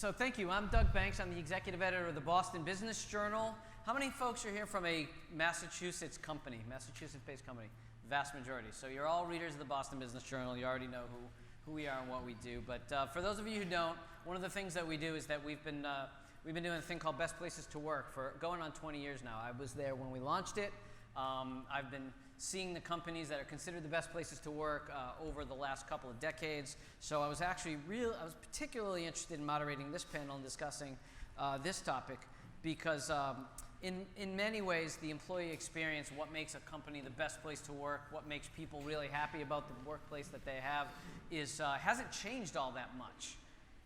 So thank you. I'm Doug Banks. I'm the executive editor of the Boston Business Journal. How many folks are here from a Massachusetts company, Massachusetts-based company? Vast majority. So you're all readers of the Boston Business Journal. You already know who we are and what we do. But for those of you who don't, one of the things that we do is that we've been doing a thing called Best Places to Work for going on 20 years now. I was there when we launched it. I've been seeing the companies that are considered the best places to work over the last couple of decades. So I was actually I was particularly interested in moderating this panel and discussing this topic because in many ways the employee experience, what makes a company the best place to work, what makes people really happy about the workplace that they have hasn't changed all that much.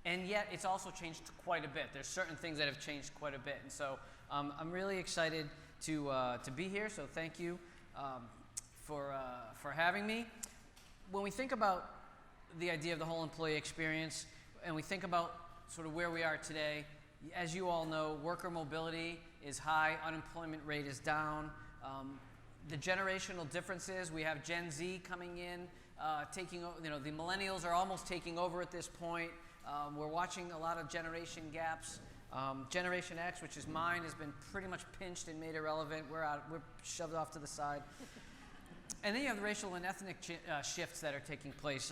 And yet it's also changed quite a bit. There's certain things that have changed quite a bit. And so I'm really excited to be here, so thank you for having me. When we think about the idea of the whole employee experience, and we think about sort of where we are today, as you all know, worker mobility is high, unemployment rate is down. The generational differences, we have Gen Z coming in, taking over, the millennials are almost taking over at this point. We're watching a lot of generation gaps. Generation X, which is mine, has been pretty much pinched and made irrelevant. We're shoved off to the side. And then you have the racial and ethnic shifts that are taking place.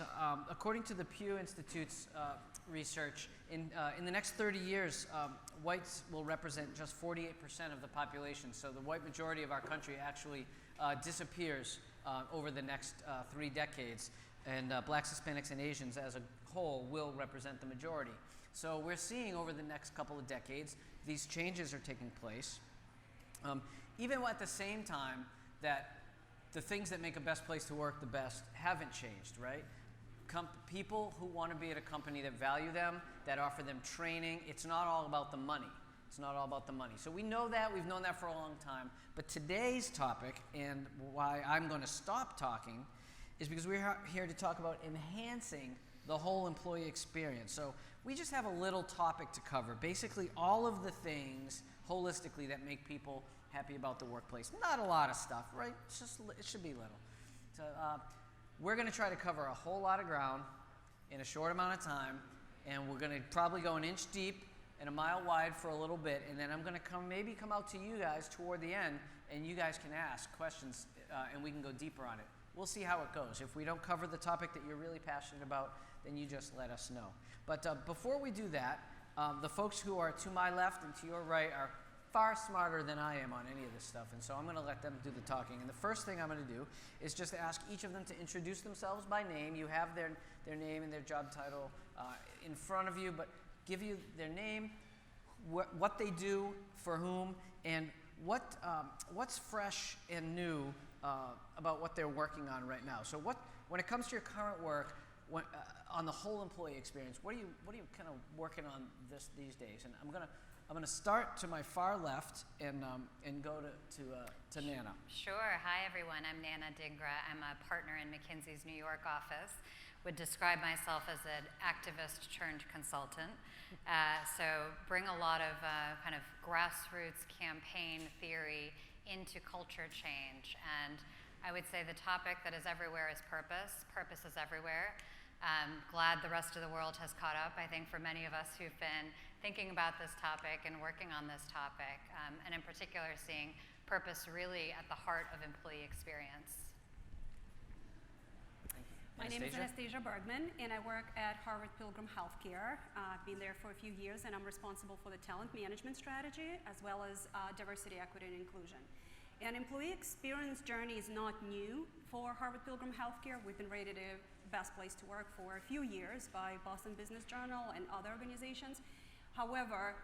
According to the Pew Institute's research, in the next 30 years, whites will represent just 48% of the population. So the white majority of our country actually disappears over the next 3 decades. And blacks, Hispanics, and Asians as a whole will represent the majority. So we're seeing over the next couple of decades, these changes are taking place. Even at the same time that the things that make a best place to work the best haven't changed, right? People who want to be at a company that value them, that offer them training, it's not all about the money. It's not all about the money. So we know that, we've known that for a long time. But today's topic, and why I'm going to stop talking, is because we're here to talk about enhancing the whole employee experience. So we just have a little topic to cover. Basically all of the things holistically that make people happy about the workplace. Not a lot of stuff, right? It should be little. So we're going to try to cover a whole lot of ground in a short amount of time, and we're going to probably go an inch deep and a mile wide for a little bit, and then I'm going to maybe come out to you guys toward the end, and you guys can ask questions, and we can go deeper on it. We'll see how it goes. If we don't cover the topic that you're really passionate about, then you just let us know. But before we do that, the folks who are to my left and to your right are far smarter than I am on any of this stuff, and so I'm going to let them do the talking. And the first thing I'm going to do is just to ask each of them to introduce themselves by name. You have their name and their job title in front of you, but give you their name, what they do, for whom, and what's fresh and new about what they're working on right now. So when it comes to your current work, on the whole employee experience, what are you kind of working on these days? And I'm gonna start to my far left and go to Nana. Sure. Hi everyone. I'm Nana Dingra. I'm a partner in McKinsey's New York office. Would describe myself as an activist turned consultant. So bring a lot of kind of grassroots campaign theory into culture change. And I would say the topic that is everywhere is purpose. Purpose is everywhere. Glad the rest of the world has caught up, I think, for many of us who've been thinking about this topic and working on this topic, and in particular seeing purpose really at the heart of employee experience. My name is Anastasia Bergmann, and I work at Harvard Pilgrim Health Care. I've been there for a few years, and I'm responsible for the talent management strategy, as well as diversity, equity, and inclusion. And employee experience journey is not new for Harvard Pilgrim Health Care. We've been rated a best place to work for a few years by Boston Business Journal and other organizations. However,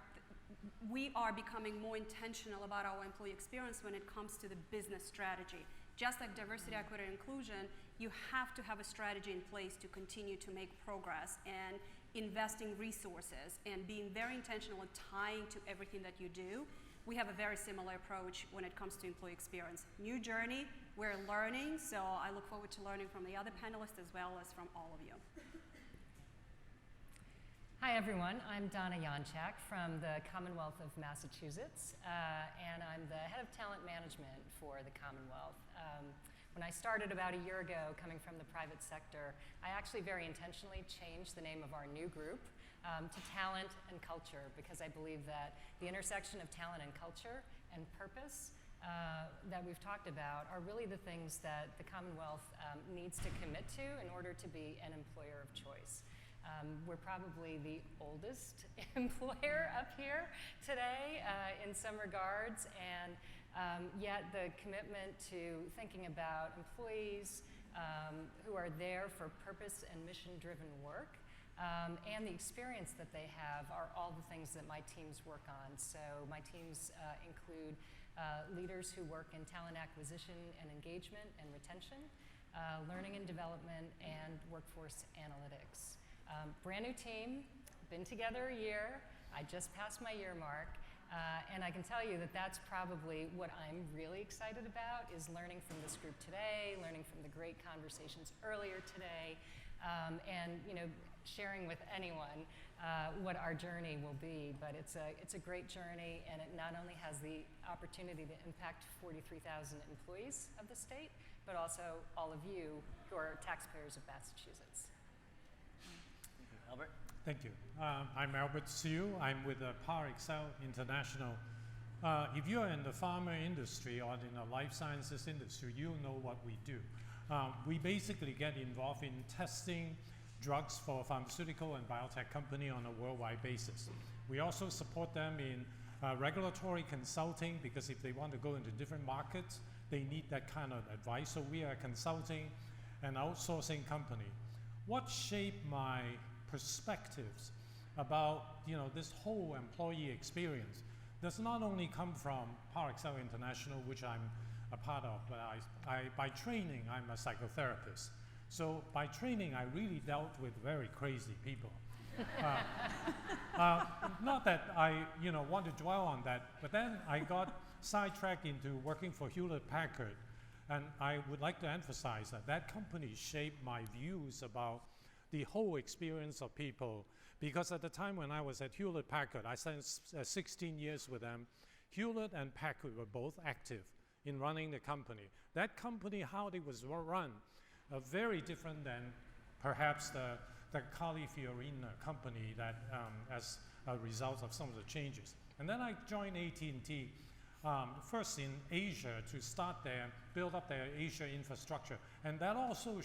we are becoming more intentional about our employee experience when it comes to the business strategy. Just like diversity, equity, and inclusion, you have to have a strategy in place to continue to make progress and investing resources and being very intentional and tying to everything that you do. We have a very similar approach when it comes to employee experience. New journey, we're learning, so I look forward to learning from the other panelists as well as from all of you. Hi everyone, I'm Donna Yonchak from the Commonwealth of Massachusetts, and I'm the head of talent management for the Commonwealth. When I started about a year ago coming from the private sector, I actually very intentionally changed the name of our new group to talent and culture, because I believe that the intersection of talent and culture and purpose that we've talked about are really the things that the Commonwealth needs to commit to in order to be an employer of choice. We're probably the oldest employer up here today in some regards, and yet the commitment to thinking about employees who are there for purpose and mission-driven work and the experience that they have are all the things that my teams work on. So my teams include leaders who work in talent acquisition and engagement and retention, learning and development, and workforce analytics. Brand new team, been together a year. I just passed my year mark. And I can tell you that that's probably what I'm really excited about, is learning from this group today, learning from the great conversations earlier today, and sharing with anyone what our journey will be. But it's a great journey, and it not only has the opportunity to impact 43,000 employees of the state, but also all of you who are taxpayers of Massachusetts. Albert? Thank you. I'm Albert Siu. I'm with Parexel International. If you're in the pharma industry or in the life sciences industry, you know what we do. We basically get involved in testing drugs for pharmaceutical and biotech company on a worldwide basis. We also support them in regulatory consulting, because if they want to go into different markets, they need that kind of advice. So we are a consulting and outsourcing company. What shaped my perspectives about this whole employee experience does not only come from Parexel International, which I'm a part of, but by training I'm a psychotherapist. So by training I really dealt with very crazy people. Not that I want to dwell on that, but then I got sidetracked into working for Hewlett-Packard, and I would like to emphasize that company shaped my views about the whole experience of people, because at the time when I was at Hewlett-Packard, I spent 16 years with them. Hewlett and Packard were both active in running the company. That company, how it was run, very different than perhaps the California company that as a result of some of the changes. And then I joined AT&T first in Asia to start build up their Asia infrastructure. And that also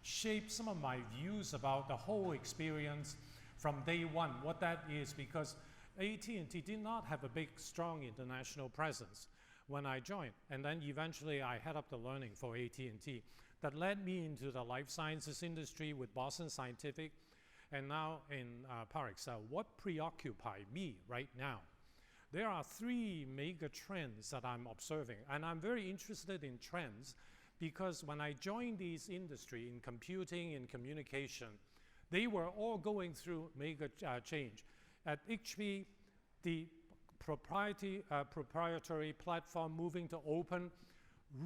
shaped some of my views about the whole experience from day one, what that is, because AT&T did not have a big, strong international presence when I joined. And then eventually I head up the learning for AT&T. That led me into the life sciences industry with Boston Scientific, and now in Parexel. What preoccupies me right now? There are three major trends that I'm observing, and I'm very interested in trends because when I joined this industry in computing and communication, they were all going through major change. At HP, the proprietary platform moving to open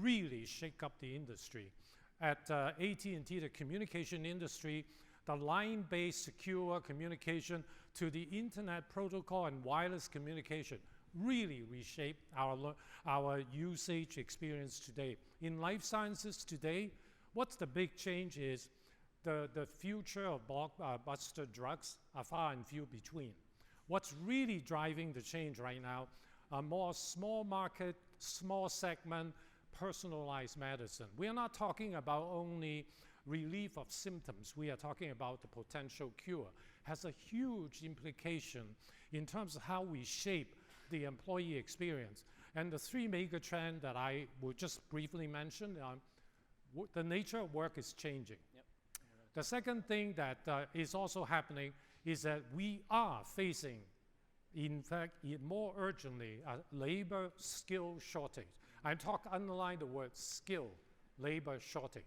really shake up the industry. At AT&T, the communication industry, the line-based secure communication to the internet protocol and wireless communication really reshaped our usage experience today. In life sciences today, what's the big change is the future of blockbuster drugs are far and few between. What's really driving the change right now are more small market, small segment, personalized medicine. We are not talking about only relief of symptoms. We are talking about the potential cure. Has a huge implication in terms of how we shape the employee experience. And the three major trends that I will just briefly mention, the nature of work is changing. Yep. The second thing that is also happening is that we are facing, in fact, more urgently, a labor skill shortage. Underline the word skill, labor shortage.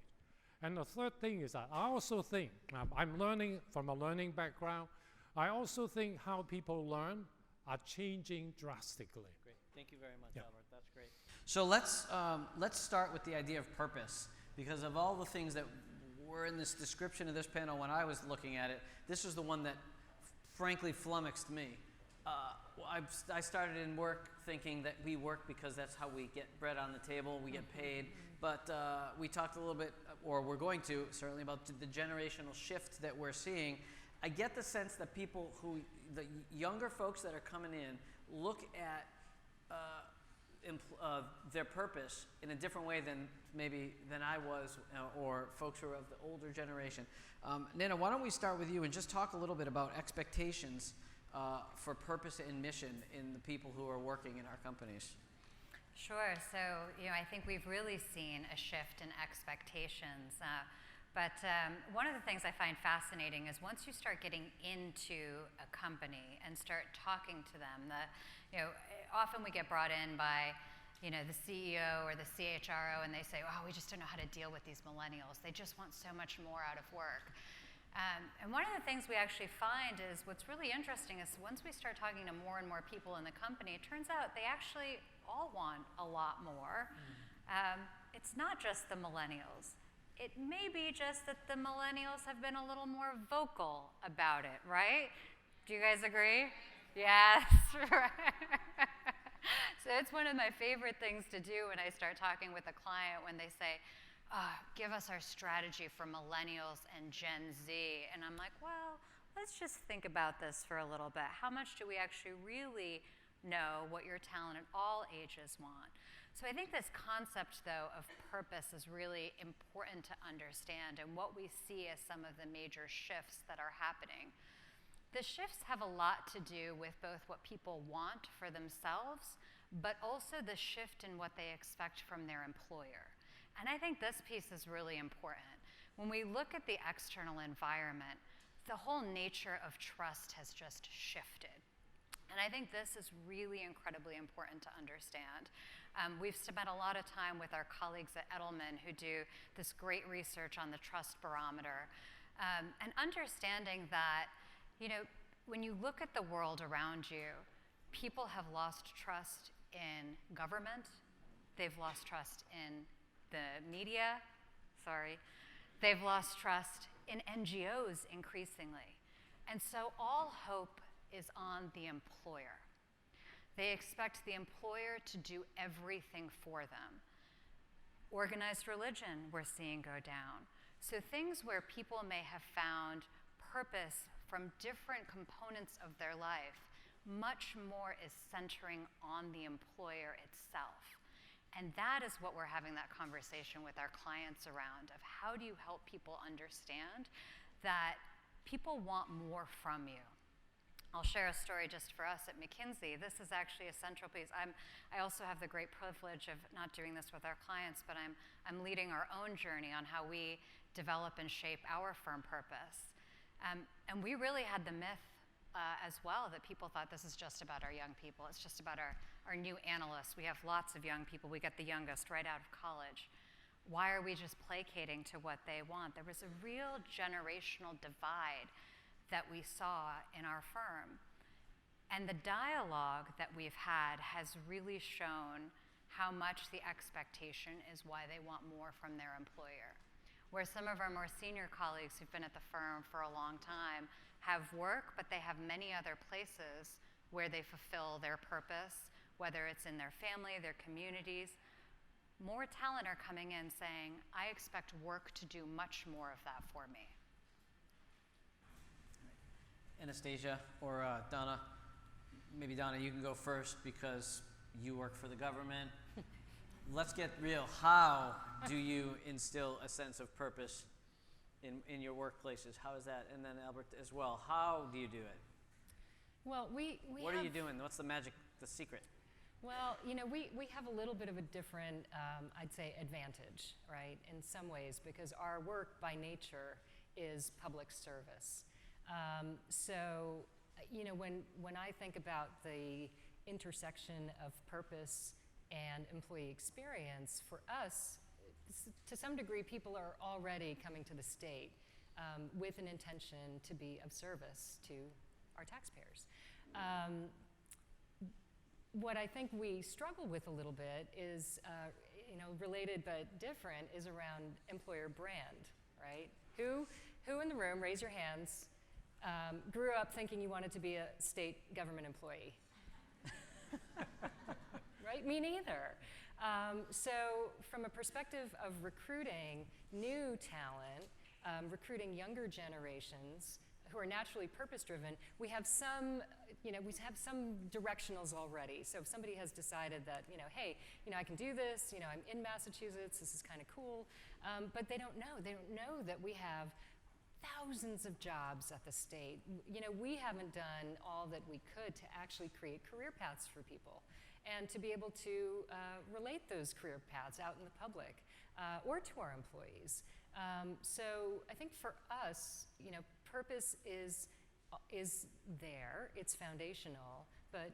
And the third thing is that I also think, I'm learning from a learning background, I also think how people learn are changing drastically. Great, thank you very much, Yeah. Albert, that's great. So let's start with the idea of purpose, because of all the things that were in this description of this panel when I was looking at it, this was the one that frankly flummoxed me. I started in work thinking that we work because that's how we get bread on the table, we get paid, but we talked a little bit, or we're going to, certainly about the generational shift that we're seeing, I get the sense that people the younger folks that are coming in, look at their purpose in a different way than I was, or folks who are of the older generation. Nana, why don't we start with you and just talk a little bit about expectations for purpose and mission in the people who are working in our companies. Sure. So, I think we've really seen a shift in expectations. But one of the things I find fascinating is once you start getting into a company and start talking to them, often we get brought in by, the CEO or the CHRO, and they say, "Oh, we just don't know how to deal with these millennials. They just want so much more out of work." And one of the things we actually find is what's really interesting is once we start talking to more and more people in the company, it turns out they actually all want a lot more. It's not just the millennials. It may be just that the millennials have been a little more vocal about it, right? Do you guys agree? Yes, right. So it's one of my favorite things to do when I start talking with a client when they say, give us our strategy for millennials and Gen Z. And I'm like, well, let's just think about this for a little bit. How much do we actually really know what your talent at all ages want? So I think this concept, though, of purpose is really important to understand, and what we see as some of the major shifts that are happening. The shifts have a lot to do with both what people want for themselves, but also the shift in what they expect from their employer. And I think this piece is really important. When we look at the external environment, the whole nature of trust has just shifted. And I think this is really incredibly important to understand. We've spent a lot of time with our colleagues at Edelman who do this great research on the trust barometer. And understanding that, when you look at the world around you, people have lost trust in government. They've lost trust in the media. They've lost trust in NGOs increasingly. And so all hope is on the employer. They expect the employer to do everything for them. Organized religion we're seeing go down. So things where people may have found purpose from different components of their life, much more is centering on the employer itself. And that is what we're having that conversation with our clients around, of how do you help people understand that people want more from you. I'll share a story just for us at McKinsey. This is actually a central piece. I also have the great privilege of not doing this with our clients, but I'm leading our own journey on how we develop and shape our firm purpose. And we really had the myth as well that people thought this is just about our young people. It's just about our new analysts. We have lots of young people. We get the youngest right out of college. Why are we just placating to what they want? There was a real generational divide that we saw in our firm. And the dialogue that we've had has really shown how much the expectation is why they want more from their employer. Where some of our more senior colleagues who've been at the firm for a long time have work, but they have many other places where they fulfill their purpose, whether it's in their family, their communities. More talent are coming in saying, I expect work to do much more of that for me. Anastasia or Donna, maybe Donna, you can go first because you work for the government. Let's get real. How do you instill a sense of purpose in your workplaces? How is that? And then Albert as well. How do you do it? Well, what are you doing? What's the magic, the secret? Well, we have a little bit of a different, I'd say, advantage, right, in some ways, because our work by nature is public service. So, when I think about the intersection of purpose and employee experience, for us, to some degree, people are already coming to the state with an intention to be of service to our taxpayers. What I think we struggle with a little bit is, related but different, is around employer brand, right? Who in the room, raise your hands, grew up thinking you wanted to be a state government employee? Right? Me neither. So from a perspective of recruiting new talent, recruiting younger generations, who are naturally purpose-driven, we have some, we have some directionals already. So if somebody has decided that, hey, I can do this, I'm in Massachusetts, this is kind of cool, but they don't know. They don't know that we have thousands of jobs at the state. We haven't done all that we could to actually create career paths for people and to be able to relate those career paths out in the public or to our employees. So I think for us, purpose is there, it's foundational, but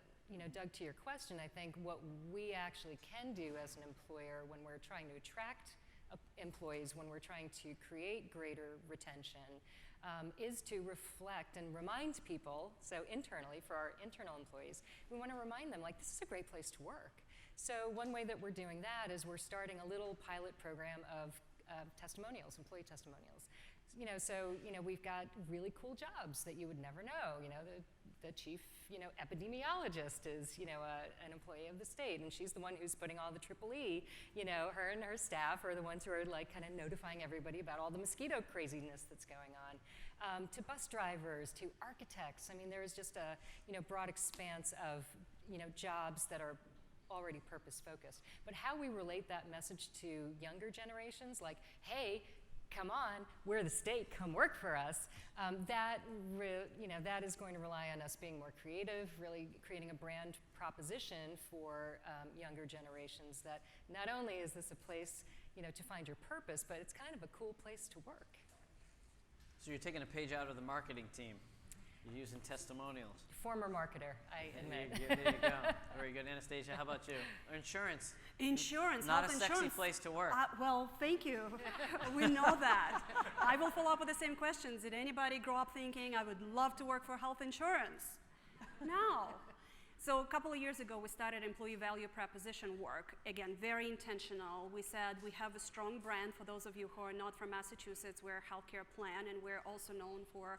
Doug, to your question, I think what we actually can do as an employer when we're trying to attract employees, when we're trying to create greater retention, is to reflect and remind people, so internally, for our internal employees, we want to remind them, this is a great place to work. So one way that we're doing that is we're starting a little pilot program of testimonials, employee testimonials. We've got really cool jobs that you would never know. The chief, epidemiologist is, an employee of the state, and she's the one who's putting all the EEE. Her and her staff are the ones who are kind of notifying everybody about all the mosquito craziness that's going on. To bus drivers, to architects. I mean, there's just a, broad expanse of, jobs that are already purpose-focused. But how we relate that message to younger generations, hey, come on, we're the state, come work for us, that is going to rely on us being more creative, really creating a brand proposition for younger generations that not only is this a place, to find your purpose, but it's kind of a cool place to work. So you're taking a page out of the marketing team. You're using testimonials. Former marketer, I admit. There you go. Very good. Anastasia, how about you? Insurance. Insurance, Not health a sexy insurance. place to work. Well, thank you. We know that. I will follow up with the same questions. Did anybody grow up thinking, I would love to work for health insurance? No. So a couple of years ago, we started employee value proposition work. Again, very intentional. We said we have a strong brand. For those of you who are not from Massachusetts, we're a healthcare plan, and we're also known for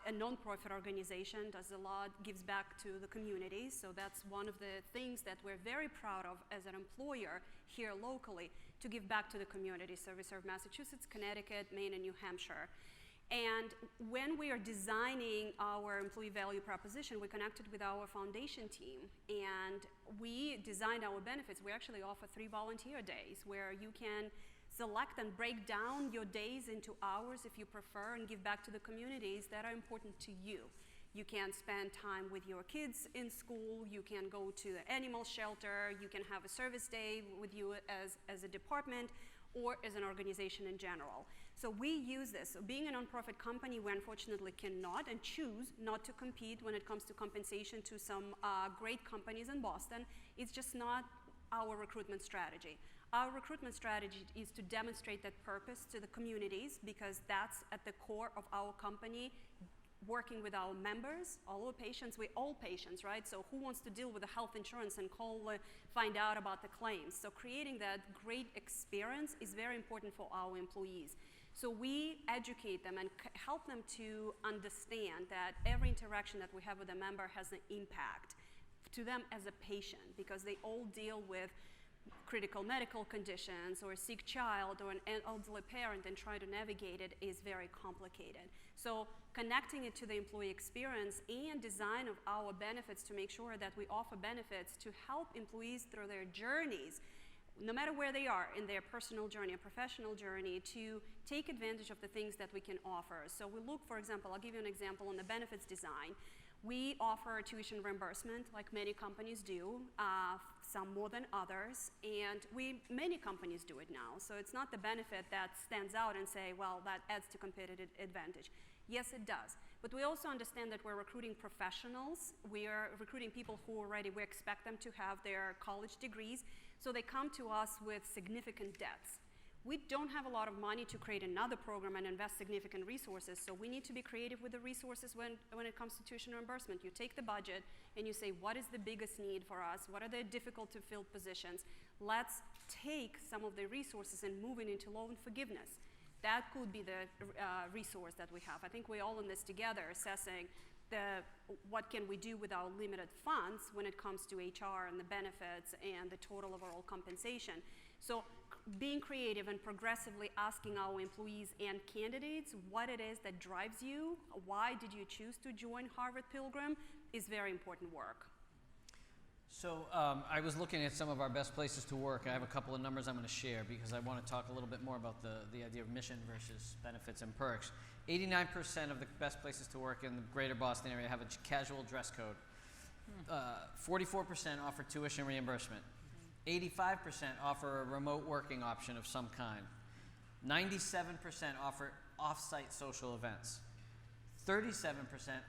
a nonprofit organization, does a lot, gives back to the community. So that's one of the things that we're very proud of as an employer here locally, to give back to the community. So we serve Massachusetts, Connecticut, Maine, and New Hampshire. And when we are designing our employee value proposition, we connected with our foundation team, and we designed our benefits. We actually offer 3 volunteer days where you can select and break down your days into hours if you prefer, and give back to the communities that are important to you. You can spend time with your kids in school, you can go to the animal shelter, you can have a service day with you as a department or as an organization in general. So we use this. So being a nonprofit company, we unfortunately cannot and choose not to compete when it comes to compensation to some great companies in Boston. It's just not our recruitment strategy. Our recruitment strategy is to demonstrate that purpose to the communities, because that's at the core of our company, working with our members, all our patients. We're all patients, right? So who wants to deal with the health insurance and find out about the claims? So creating that great experience is very important for our employees. So we educate them and help them to understand that every interaction that we have with a member has an impact to them as a patient, because they all deal with critical medical conditions or a sick child or an elderly parent, and trying to navigate it is very complicated. So connecting it to the employee experience and design of our benefits to make sure that we offer benefits to help employees through their journeys, no matter where they are in their personal journey or professional journey, to take advantage of the things that we can offer. So we look, for example, I'll give you an example on the benefits design. We offer tuition reimbursement like many companies do, some more than others, and many companies do it now. So it's not the benefit that stands out and say, well, that adds to competitive advantage. Yes, it does. But we also understand that we're recruiting professionals. We are recruiting people who we expect them to have their college degrees. So they come to us with significant debts. We don't have a lot of money to create another program and invest significant resources, so we need to be creative with the resources when it comes to tuition reimbursement. You take the budget and you say, what is the biggest need for us? What are the difficult to fill positions? Let's take some of the resources and move it into loan forgiveness. That could be the resource that we have. I think we're all in this together, assessing what can we do with our limited funds when it comes to HR and the benefits and the total overall compensation. So being creative and progressively asking our employees and candidates what it is that drives you, why did you choose to join Harvard Pilgrim, is very important work. So I was looking at some of our best places to work. I have a couple of numbers I'm going to share because I want to talk a little bit more about the idea of mission versus benefits and perks. 89% of the best places to work in the greater Boston area have a casual dress code. 44% offer tuition reimbursement. 85% offer a remote working option of some kind. 97% offer off-site social events. 37%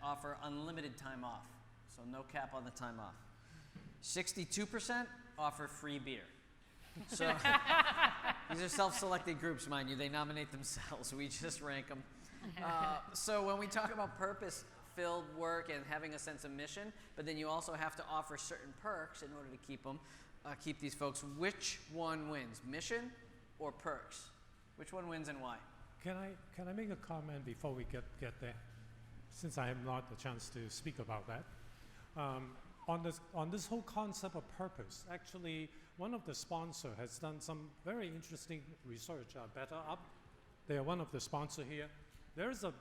offer unlimited time off, so no cap on the time off. 62% offer free beer. So these are self-selected groups, mind you. They nominate themselves. We just rank them. So when we talk about purpose-filled work and having a sense of mission, but then you also have to offer certain perks in order to keep these folks. Which one wins, mission or perks? Which one wins and why? Can I make a comment before we get there? Since I have not the chance to speak about that. On this whole concept of purpose, actually, one of the sponsors has done some very interesting research. Better Up, they are one of the sponsors here. There's a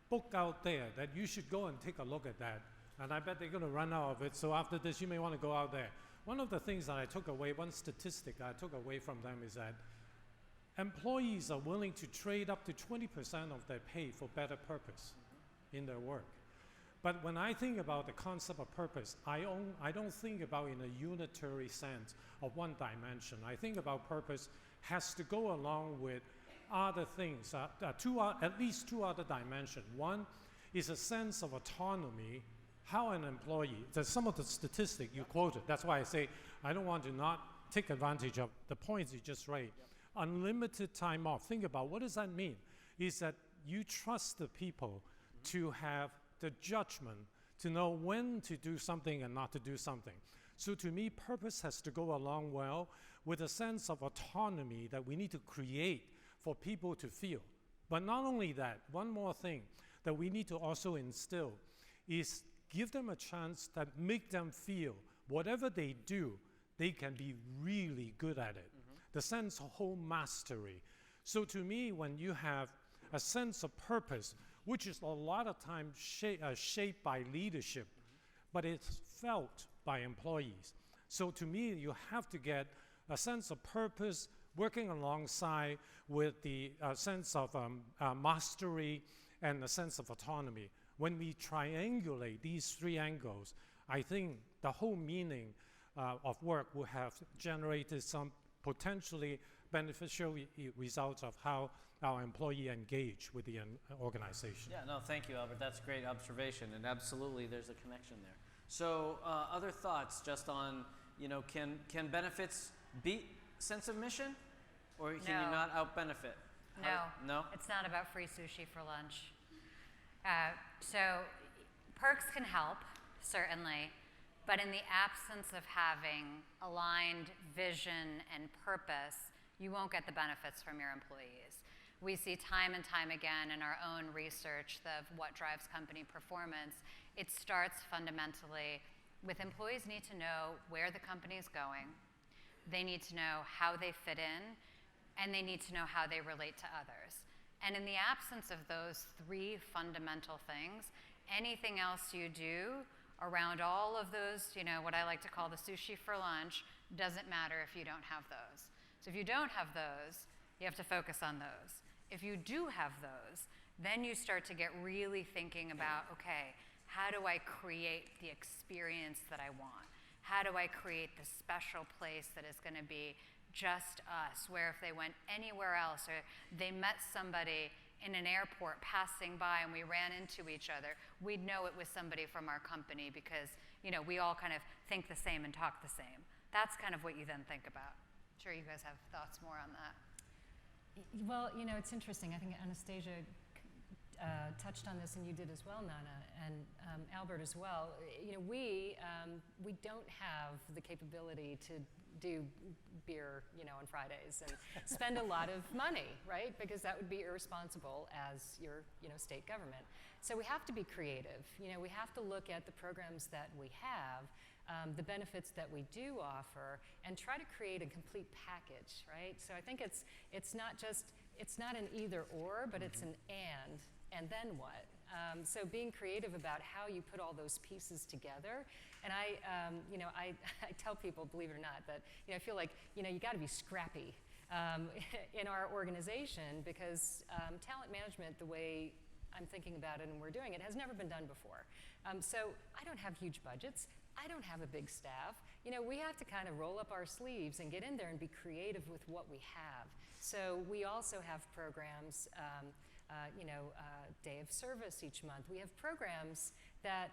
book out there that you should go and take a look at that. And I bet they're going to run out of it. So after this, you may want to go out there. One of the things that I took away, one statistic I took away from them is that employees are willing to trade up to 20% of their pay for better purpose in their work. But when I think about the concept of purpose, I don't think about in a unitary sense of one dimension. I think about purpose has to go along with other things, at least two other dimensions. One is a sense of autonomy, how an employee, there's some of the statistics you quoted, that's why I say I don't want to not take advantage of the points you just raised. Unlimited time off, think about what does that mean? Is that you trust the people to have the judgment to know when to do something and not to do something. So to me, purpose has to go along well with a sense of autonomy that we need to create for people to feel. But not only that, one more thing that we need to also instill is give them a chance that make them feel whatever they do, they can be really good at it. The sense of whole mastery. So to me, when you have a sense of purpose, which is a lot of times shaped by leadership, but it's felt by employees. So to me, you have to get a sense of purpose working alongside with the sense of mastery and a sense of autonomy. When we triangulate these three angles, I think the whole meaning of work will have generated some potentially beneficial results of how our employee engage with the organization. Yeah, no, thank you, Albert. That's a great observation, and absolutely there's a connection there. So other thoughts just on, can benefits beat sense of mission? Or can you not out-benefit? No? It's not about free sushi for lunch. So perks can help, certainly, but in the absence of having aligned vision and purpose, you won't get the benefits from your employees. We see time and time again in our own research of what drives company performance. It starts fundamentally with employees need to know where the company is going, they need to know how they fit in, and they need to know how they relate to others. And in the absence of those three fundamental things, anything else you do around all of those, what I like to call the sushi for lunch, doesn't matter if you don't have those. So if you don't have those, you have to focus on those. If you do have those, then you start to get really thinking about, okay, how do I create the experience that I want? How do I create the special place that is going to be just us, where if they went anywhere else or they met somebody in an airport passing by and we ran into each other, we'd know it was somebody from our company because, we all kind of think the same and talk the same. That's kind of what you then think about. I'm sure you guys have thoughts more on that. Well, it's interesting. I think Anastasia touched on this, and you did as well, Nana, and Albert as well. We don't have the capability to do beer, on Fridays and spend a lot of money, right? Because that would be irresponsible as your, state government. So we have to be creative. We have to look at the programs that we have the benefits that we do offer, and try to create a complete package, right? So I think it's not an either or, but it's an and then what? So being creative about how you put all those pieces together, and I tell people, believe it or not, that I feel like you got to be scrappy in our organization, because talent management, the way I'm thinking about it and we're doing it, has never been done before. So I don't have huge budgets. I don't have a big staff. We have to kind of roll up our sleeves and get in there and be creative with what we have. So we also have programs, day of service each month. We have programs that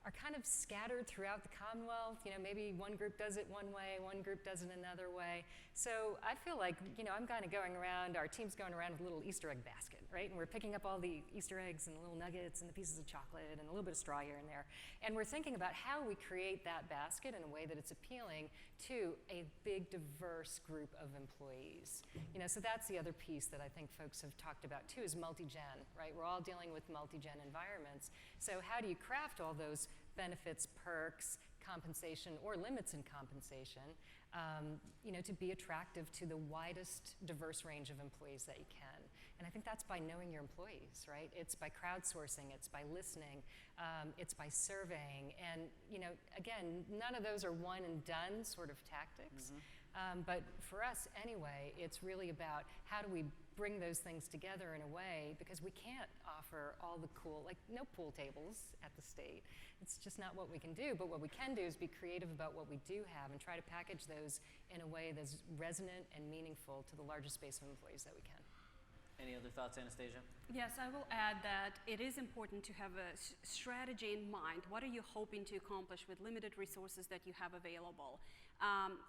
are kind of scattered throughout the Commonwealth. Maybe one group does it one way, one group does it another way. So I feel like, I'm kind of going around, our team's going around with a little Easter egg basket, right? And we're picking up all the Easter eggs and the little nuggets and the pieces of chocolate and a little bit of straw here and there. And we're thinking about how we create that basket in a way that it's appealing to a big, diverse group of employees. So that's the other piece that I think folks have talked about too, is multi-gen, right? We're all dealing with multi-gen environments. So how do you craft all those benefits, perks, compensation, or limits in compensation, to be attractive to the widest diverse range of employees that you can? And I think that's by knowing your employees, right? It's by crowdsourcing, it's by listening, it's by surveying. And, again, none of those are one and done sort of tactics. But for us anyway, it's really about how do we bring those things together in a way, because we can't offer all the cool, like no pool tables at the state. It's just not what we can do. But what we can do is be creative about what we do have and try to package those in a way that's resonant and meaningful to the largest base of employees that we can. Any other thoughts, Anastasia? Yes, I will add that it is important to have a strategy in mind. What are you hoping to accomplish with limited resources that you have available?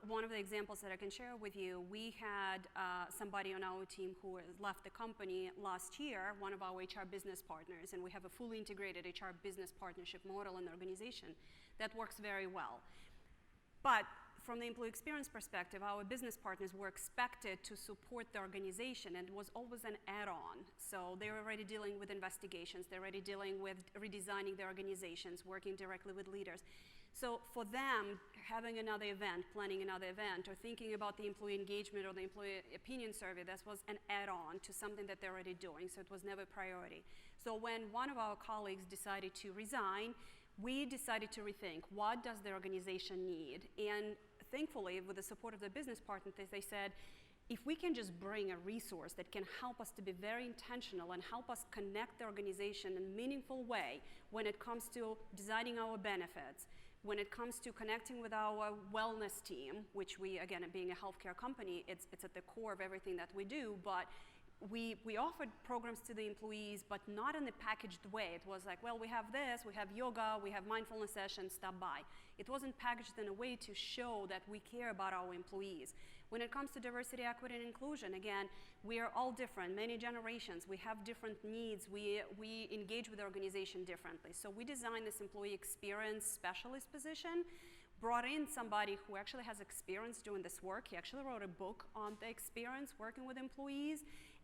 One of the examples that I can share with you, we had somebody on our team who left the company last year, one of our HR business partners, and we have a fully integrated HR business partnership model in the organization that works very well. But from the employee experience perspective, our business partners were expected to support the organization, and it was always an add-on. So they're already dealing with investigations, they're already dealing with redesigning their organizations, working directly with leaders. So for them, having another event, planning another event, or thinking about the employee engagement or the employee opinion survey, that was an add-on to something that they're already doing, so it was never a priority. So when one of our colleagues decided to resign, we decided to rethink, what does the organization need? And thankfully, with the support of the business partners, they said, if we can just bring a resource that can help us to be very intentional and help us connect the organization in a meaningful way when it comes to designing our benefits, when it comes to connecting with our wellness team, which we, again, being a healthcare company, it's at the core of everything that we do, but we offered programs to the employees, but not in a packaged way. It was like, well, we have this, we have yoga, we have mindfulness sessions, stop by. It wasn't packaged in a way to show that we care about our employees. When it comes to diversity, equity, and inclusion, again, we are all different, many generations. We have different needs. We engage with the organization differently. So we designed this employee experience specialist position, brought in somebody who actually has experience doing this work. He actually wrote a book on the experience working with employees,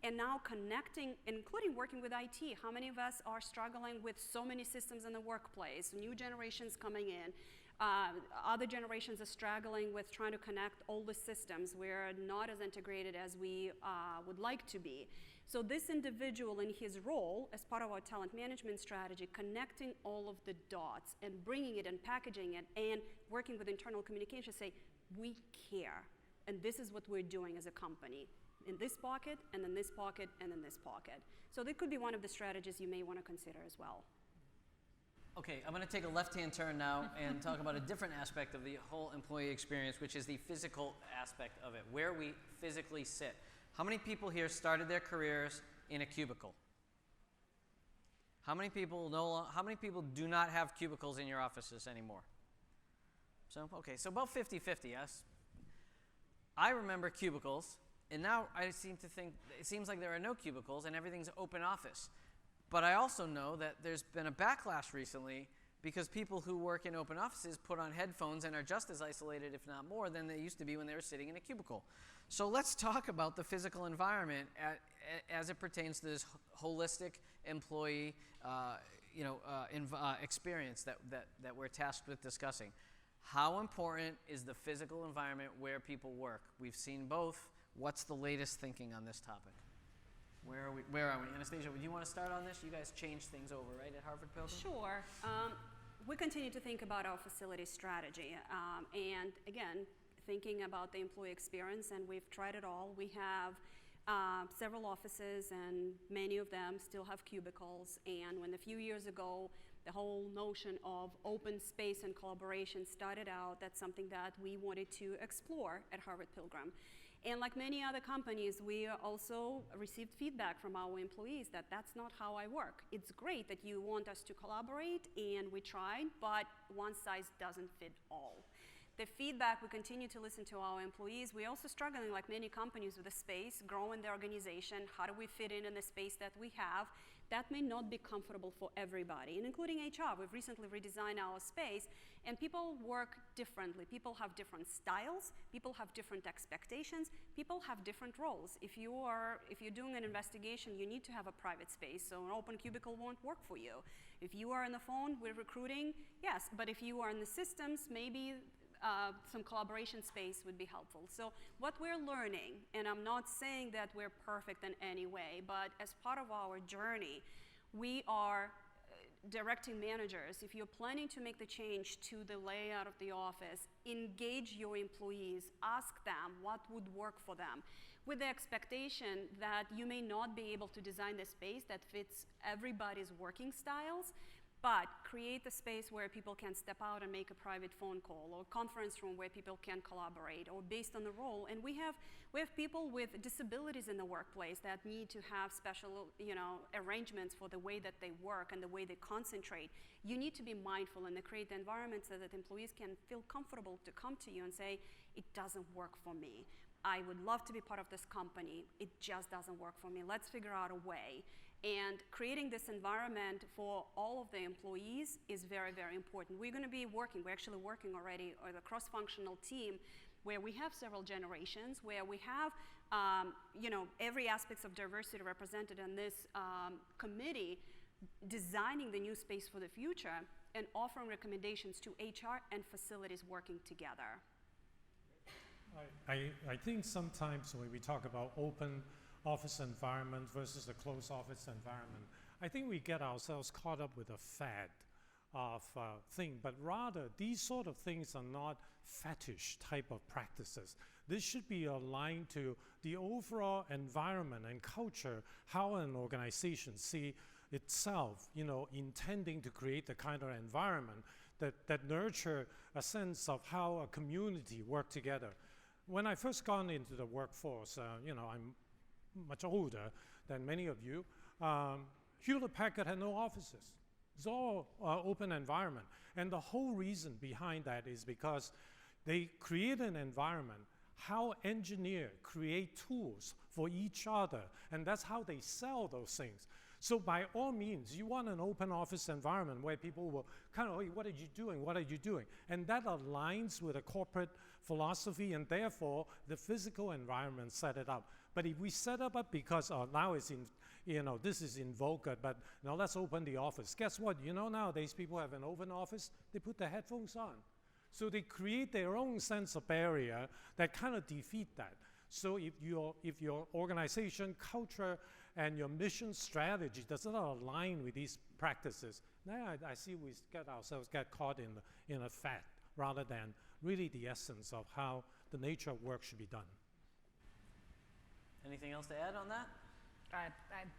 and now connecting, including working with IT. How many of us are struggling with so many systems in the workplace, new generations coming in? Other generations are struggling with trying to connect all the systems. We're not as integrated as we would like to be. So this individual in his role as part of our talent management strategy, connecting all of the dots and bringing it and packaging it and working with internal communication, say, we care, and this is what we're doing as a company, in this pocket, and in this pocket, and in this pocket. So that could be one of the strategies you may want to consider as well. Okay, I'm going to take a left-hand turn now and talk about a different aspect of the whole employee experience, which is the physical aspect of it, where we physically sit. How many people here started their careers in a cubicle? How many people do not have cubicles in your offices anymore? So, okay, so about 50-50, yes? I remember cubicles, and now I seem to think it seems like there are no cubicles and everything's open office. But I also know that there's been a backlash recently because people who work in open offices put on headphones and are just as isolated, if not more, than they used to be when they were sitting in a cubicle. So let's talk about the physical environment as it pertains to this holistic employee experience that we're tasked with discussing. How important is the physical environment where people work? We've seen both. What's the latest thinking on this topic? Where are we? Anastasia, would you want to start on this? You guys changed things over, right, at Harvard Pilgrim? Sure. We continue to think about our facility strategy. And again, thinking about the employee experience, and we've tried it all. We have several offices, and many of them still have cubicles. And when a few years ago, the whole notion of open space and collaboration started out, that's something that we wanted to explore at Harvard Pilgrim. And like many other companies, we also received feedback from our employees that that's not how I work. It's great that you want us to collaborate, and we tried, but one size doesn't fit all. The feedback, we continue to listen to our employees. We're also struggling, like many companies, with the space, growing the organization. How do we fit in the space that we have? That may not be comfortable for everybody, and including HR. We've recently redesigned our space, and people work differently. People have different styles. People have different expectations. People have different roles. If you're doing an investigation, you need to have a private space, so an open cubicle won't work for you. If you are on the phone with recruiting, yes, but if you are in the systems, maybe some collaboration space would be helpful. So what we're learning, and I'm not saying that we're perfect in any way, but as part of our journey, we are directing managers. If you're planning to make the change to the layout of the office, engage your employees, ask them what would work for them, with the expectation that you may not be able to design the space that fits everybody's working styles, but create a space where people can step out and make a private phone call, or conference room where people can collaborate, or based on the role. And we have people with disabilities in the workplace that need to have special, arrangements for the way that they work and the way they concentrate. You need to be mindful and create the environment so that employees can feel comfortable to come to you and say, it doesn't work for me. I would love to be part of this company. It just doesn't work for me. Let's figure out a way. And creating this environment for all of the employees is very, very important. We're actually working already with a cross-functional team where we have several generations, where we have every aspect of diversity represented in this committee, designing the new space for the future and offering recommendations to HR and facilities working together. I think sometimes when we talk about open office environment versus a closed office environment, I think we get ourselves caught up with a fad of thing, but rather these sort of things are not fetish type of practices. This should be aligned to the overall environment and culture, how an organization see itself, intending to create the kind of environment that nurture a sense of how a community work together. When I first got into the workforce, I'm much older than many of you, Hewlett-Packard had no offices. It's all open environment. And the whole reason behind that is because they create an environment, how engineers create tools for each other, and that's how they sell those things. So by all means, you want an open office environment where people will kind of, hey, what are you doing? What are you doing? And that aligns with a corporate philosophy, and therefore the physical environment set it up. But if we set it up because now it's in, this is in vogue, but now let's open the office. Guess what? Nowadays people have an open office, they put the headphones on. So they create their own sense of barrier that kind of defeat that. So if your organization culture and your mission strategy does not align with these practices, now I see we get caught in a fad rather than really the essence of how the nature of work should be done. Anything else to add on that?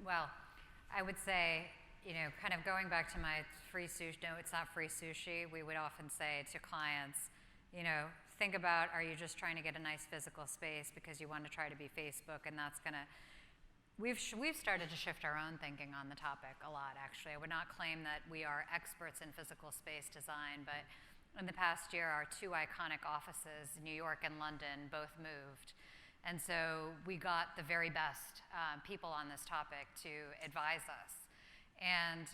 Well, I would say, kind of going back to my free sushi, no, it's not free sushi. We would often say to clients, think about, are you just trying to get a nice physical space because you want to try to be Facebook, and that's going to, we've started to shift our own thinking on the topic a lot, actually. I would not claim that we are experts in physical space design, but in the past year, our two iconic offices, New York and London, both moved. And so we got the very best people on this topic to advise us. And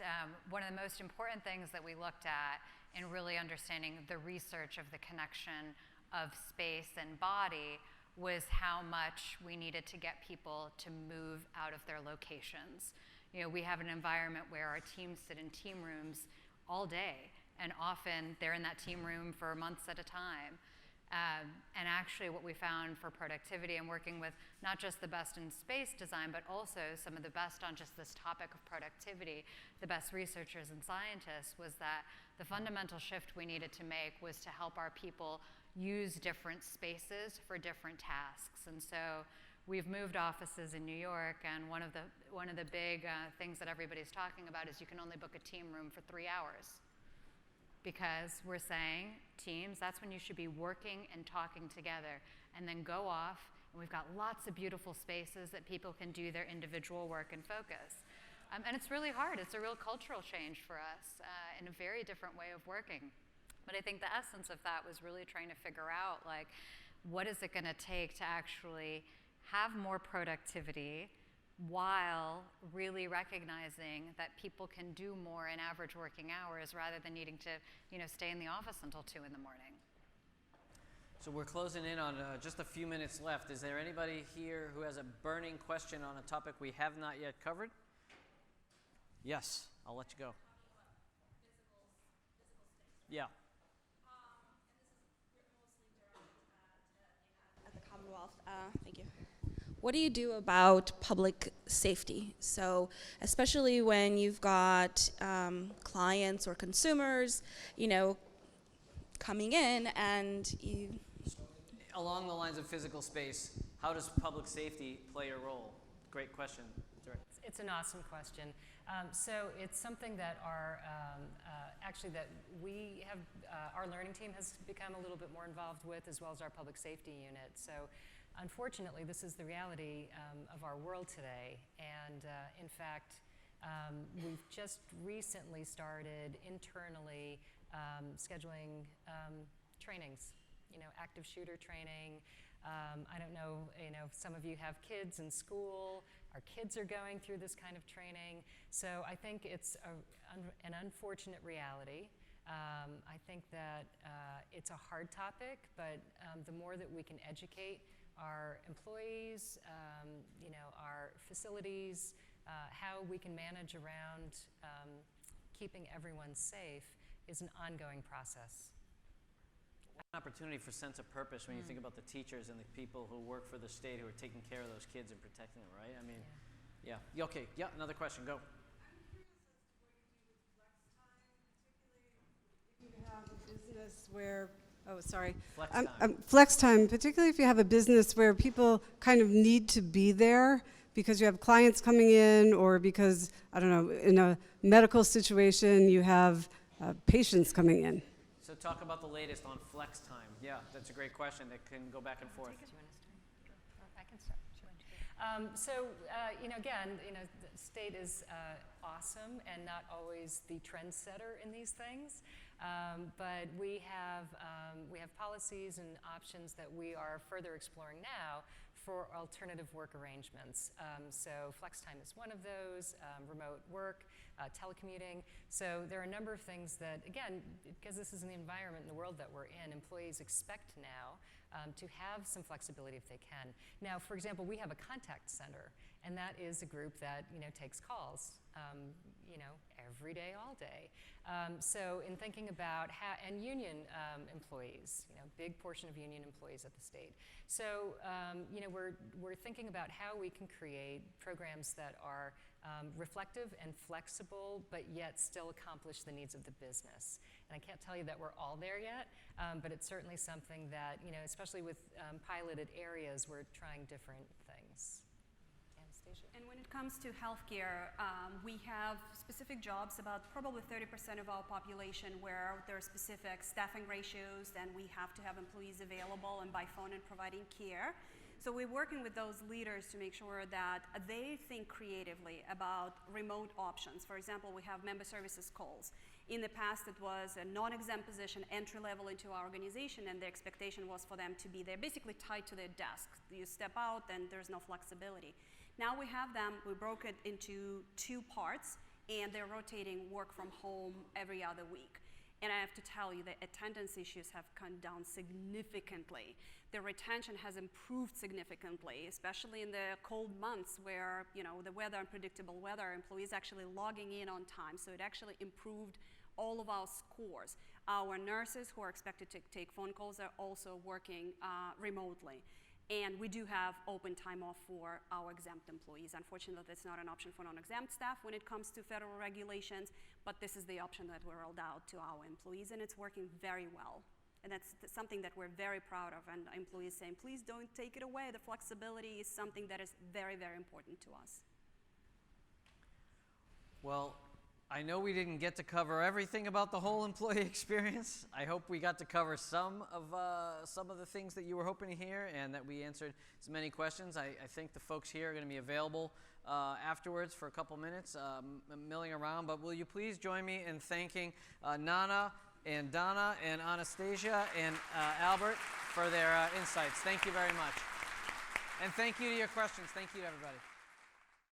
one of the most important things that we looked at in really understanding the research of the connection of space and body was how much we needed to get people to move out of their locations. We have an environment where our teams sit in team rooms all day, and often they're in that team room for months at a time. And actually what we found for productivity and working with not just the best in space design, but also some of the best on just this topic of productivity, the best researchers and scientists, was that the fundamental shift we needed to make was to help our people use different spaces for different tasks. And so we've moved offices in New York, and one of the big things that everybody's talking about is you can only book a team room for 3 hours. Because we're saying, teams, that's when you should be working and talking together, and then go off, and we've got lots of beautiful spaces that people can do their individual work and focus. And it's really hard. It's a real cultural change for us in a very different way of working. But I think the essence of that was really trying to figure out, like, what is it gonna take to actually have more productivity while really recognizing that people can do more in average working hours rather than needing to, stay in the office until 2 in the morning. So we're closing in on just a few minutes left. Is there anybody here who has a burning question on a topic we have not yet covered? Yes, I'll let you go. Yeah. At the Commonwealth, thank you. What do you do about public safety? So, especially when you've got clients or consumers, coming in and you. Along the lines of physical space, how does public safety play a role? Great question. It's an awesome question. So it's something that that we have, our learning team has become a little bit more involved with, as well as our public safety unit. So unfortunately, this is the reality of our world today. And in fact, we've just recently started internally scheduling trainings, active shooter training. I don't know, some of you have kids in school. Our kids are going through this kind of training. So I think it's an unfortunate reality. I think that it's a hard topic, but the more that we can educate our employees, our facilities, how we can manage around keeping everyone safe is an ongoing process. An opportunity for sense of purpose when you think about the teachers and the people who work for the state who are taking care of those kids and protecting them, right? I mean, yeah. Okay, yeah, another question, go. Flex time, particularly if you have a business where people kind of need to be there because you have clients coming in, or because, I don't know, in a medical situation you have patients coming in. So talk about the latest on flex time. Yeah, that's a great question that can go back and forth. Do you want to start? Or I can start. Again, the state is awesome and not always the trendsetter in these things. But we have policies and options that we are further exploring now for alternative work arrangements. So flex time is one of those, remote work, telecommuting. So there are a number of things that, again, because this is an environment in the world that we're in, employees expect now to have some flexibility if they can. Now, for example, we have a contact center, and that is a group that takes calls, every day, all day. So in thinking about and union employees, big portion of union employees at the state. So we're thinking about how we can create programs that are reflective and flexible, but yet still accomplish the needs of the business. And I can't tell you that we're all there yet, but it's certainly something that, especially with piloted areas, we're trying different things. Anastasia? And when it comes to healthcare, we have specific jobs, about probably 30% of our population, where there are specific staffing ratios, and we have to have employees available and by phone and providing care. So we're working with those leaders to make sure that they think creatively about remote options. For example, we have member services calls. In the past, it was a non-exempt position, entry level into our organization, and the expectation was for them to be there, basically tied to their desk. You step out, and there's no flexibility. Now we have them, we broke it into 2 parts, and they're rotating work from home every other week. And I have to tell you, the attendance issues have come down significantly. The retention has improved significantly, especially in the cold months where, the weather, unpredictable weather, employees actually logging in on time. So it actually improved all of our scores. Our nurses who are expected to take phone calls are also working remotely. And we do have open time off for our exempt employees. Unfortunately, that's not an option for non-exempt staff when it comes to federal regulations, but this is the option that we rolled out to our employees, and it's working very well. And that's something that we're very proud of, and employees saying, please don't take it away. The flexibility is something that is very, very important to us. Well, I know we didn't get to cover everything about the whole employee experience. I hope we got to cover some of the things that you were hoping to hear, and that we answered as many questions. I think the folks here are going to be available afterwards for a couple minutes, milling around. But will you please join me in thanking Nana and Donna and Anastasia and Albert for their insights. Thank you very much. And thank you to your questions. Thank you to everybody.